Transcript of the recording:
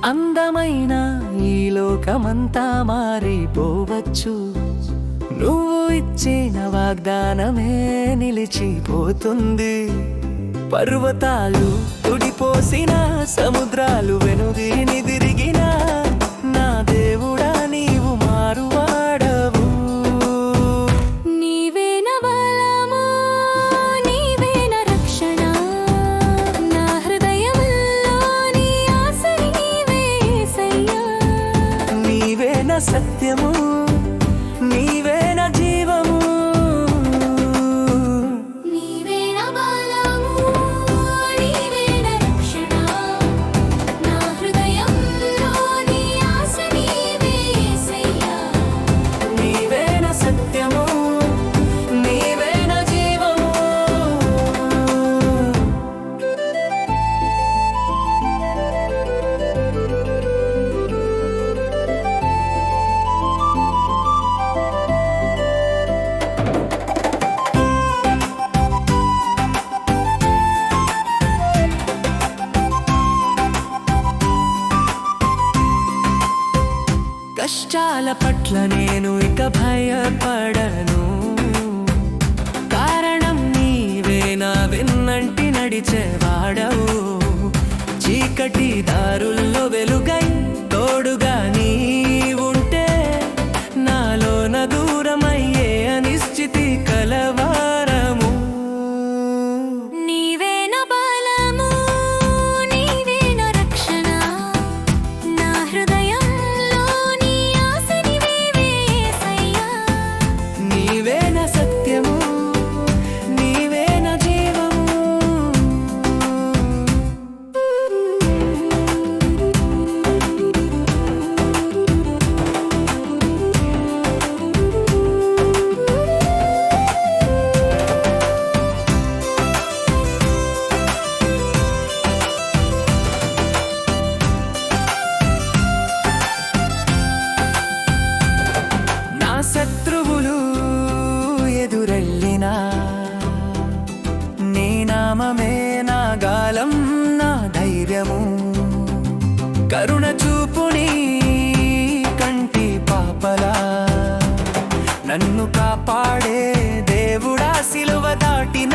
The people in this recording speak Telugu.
అందమైన ఈ లోకమంతా మారిపోవచ్చు, నువ్వు ఇచ్చిన వాగ్దానమే నిలిచిపోతుంది. పర్వతాలు తుడిపోసిన, సముద్రాలు వెనుదిరిని తిరిగిన, నా దేవుడా నీవు మారువాడవు. నీవే నా బలము, నీవే నా రక్షణ, నా హృదయంలో నీ ఆశ నీవే యేసయ్యా. నీవే నా సత్యము, నీవే నా జీవము. నీవే నా బలము, నీవే నా రక్షణ, నా హృదయంలో నీ ఆశ నీవే యేసయ్యా. నీవే నా సత్యము, నీవే నా జీవము. కష్టాల పట్ల నేను ఇక భయపడను, కారణం నీవే నా వెన్నంటి నడిచేవాడవు. చీకటి దారుల్లో వెలుగై తోడుగా నీవుంటే, నాలోన దూరమయ్యే అనిశ్చితి కలవారము. నీవే నా బలము, నీవే నా రక్షణ, నా హృదయంలో నీ ఆశ నీవే యేసయ్యా. నీవే నా సత్యము, నీవే నా జీవము. నా శత్రువులు ఎదురెళ్ళినా, నీ నామమే నా గాలం, నా ధైర్యము. కరుణ చూపుని కంటి పాపలా నన్ను కాపాడే దేవుడా, సిలువ దాటిన